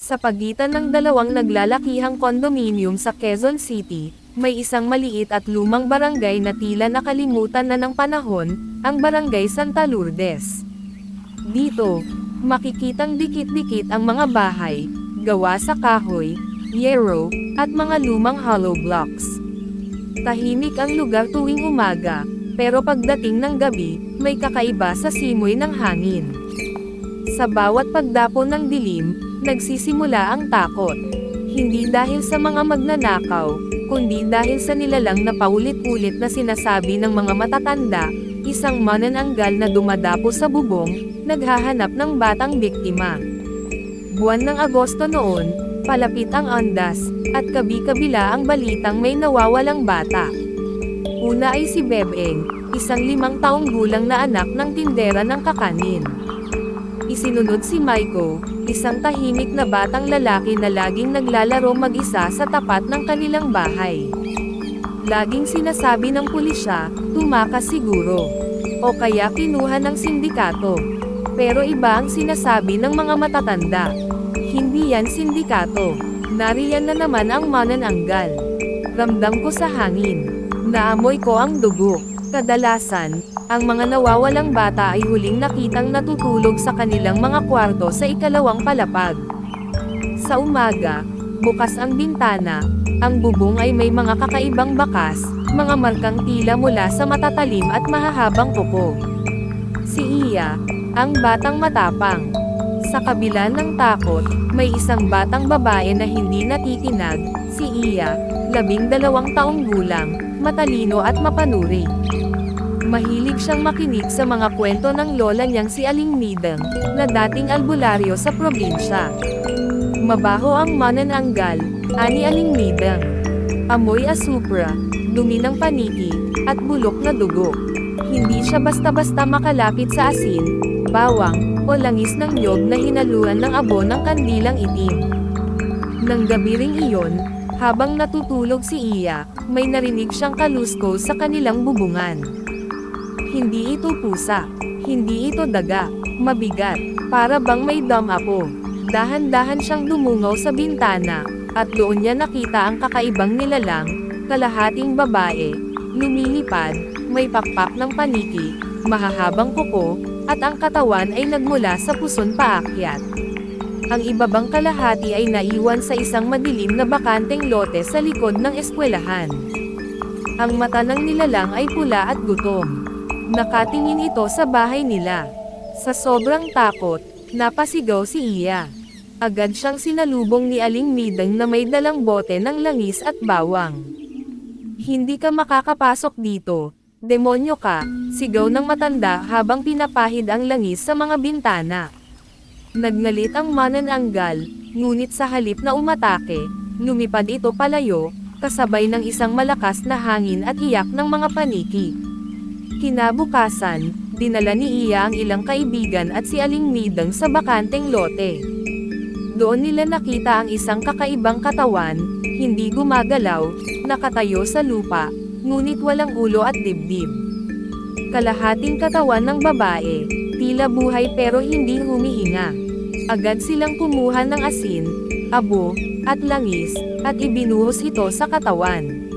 Sa pagitan ng dalawang naglalakihang kondominium sa Quezon City, may isang maliit at lumang barangay na tila nakalimutan na ng panahon, ang Barangay Santa Lourdes. Dito, makikitang dikit-dikit ang mga bahay, gawa sa kahoy, yero, at mga lumang hollow blocks. Tahimik ang lugar tuwing umaga, pero pagdating ng gabi, may kakaiba sa simoy ng hangin. Sa bawat pagdapo ng dilim, nagsisimula ang takot. Hindi dahil sa mga magnanakaw, kundi dahil sa nilalang na paulit-ulit na sinasabi ng mga matatanda, isang manananggal na dumadapo sa bubong, naghahanap ng batang biktima. Buwan ng Agosto noon, palapit ang andas, at kabi-kabila ang balitang may nawawalang bata. Una ay si Bebeng, isang 5 taong gulang na anak ng tindera ng kakanin. Isinunod si Maiko, isang tahimik na batang lalaki na laging naglalaro mag-isa sa tapat ng kanilang bahay. Laging sinasabi ng pulisya, tumakas siguro. O kaya kinuha ng sindikato. Pero iba ang sinasabi ng mga matatanda. Hindi yan sindikato. Nariyan na naman ang manananggal. Ramdam ko sa hangin. Naamoy ko ang dugo. Kadalasan, ang mga nawawalang bata ay huling nakitang natutulog sa kanilang mga kwarto sa ikalawang palapag. Sa umaga, bukas ang bintana, ang bubong ay may mga kakaibang bakas, mga markang tila mula sa matatalim at mahahabang kuko. Si Iya, ang batang matapang. Sa kabila ng takot, may isang batang babae na hindi natitinag, si Iya, 12 taong gulang, matalino at mapanuri. Mahilig siyang makinig sa mga kwento ng lola niyang si Aling Midang, na dating albularyo sa probinsya. Mabaho ang manananggal, ani Aling Midang. Amoy asupra, dumi ng paniki, at bulok na dugo. Hindi siya basta-basta makalapit sa asin, bawang, o langis ng niyog na hinaluan ng abo ng kandilang itim. Nang gabi ring iyon, habang natutulog si Iya, may narinig siyang kaluskos sa kanilang bubungan. Hindi ito pusa. Hindi ito daga. Mabigat. Para bang may dam-apo. Dahan-dahan siyang dumungaw sa bintana, at doon niya nakita ang kakaibang nilalang, kalahating babae, lumilipad, may pakpak ng paniki, mahahabang kuko, at ang katawan ay nagmula sa puson paakyat. Ang ibabang kalahati ay naiwan sa isang madilim na bakanteng lote sa likod ng eskwelahan. Ang mata ng nilalang ay pula at gutom. Nakatingin ito sa bahay nila. Sa sobrang takot, napasigaw si Iya. Agad siyang sinalubong ni Aling Midang na may dalang bote ng langis at bawang. Hindi ka makakapasok dito. Demonyo ka, sigaw ng matanda habang pinapahid ang langis sa mga bintana. Nagngalit ang manananggal, ngunit sa halip na umatake, lumipad ito palayo, kasabay ng isang malakas na hangin at iyak ng mga paniki. Kinabukasan, dinala ni Iya ang ilang kaibigan at si Aling Midang sa bakanteng lote. Doon nila nakita ang isang kakaibang katawan, hindi gumagalaw, nakatayo sa lupa, ngunit walang ulo at dibdib. Kalahating katawan ng babae, tila buhay pero hindi humihinga. Agad silang kumuha ng asin, abo, at langis, at ibinuhos ito sa katawan.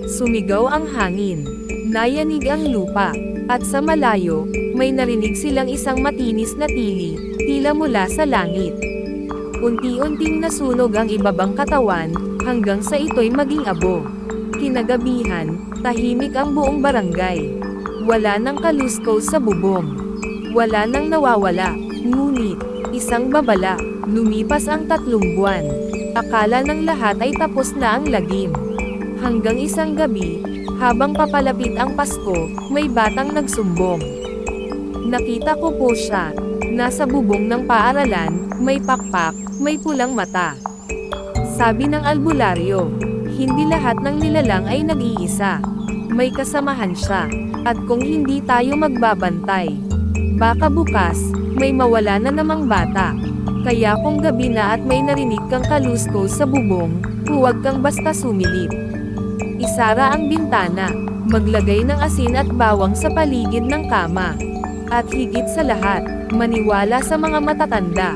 Sumigaw ang hangin. Nayanig ang lupa, at sa malayo, may narinig silang isang matinis na tili, tila mula sa langit. Unti-unting nasunog ang ibabang katawan, hanggang sa ito'y maging abo. Kinagabihan, tahimik ang buong barangay. Wala nang kaluskos sa bubong. Wala nang nawawala, ngunit, isang babala, lumipas ang 3 buwan. Akala ng lahat ay tapos na ang lagim. Hanggang isang gabi, habang papalapit ang Pasko, may batang nagsumbong. Nakita ko po siya. Nasa bubong ng paaralan, may pakpak, may pulang mata. Sabi ng albularyo, hindi lahat ng nilalang ay nag-iisa. May kasamahan siya. At kung hindi tayo magbabantay, baka bukas, may mawala na namang bata. Kaya kung gabi na at may narinig kang kaluskos sa bubong, huwag kang basta sumilip. Isara ang bintana, maglagay ng asin at bawang sa paligid ng kama. At higit sa lahat, maniwala sa mga matatanda.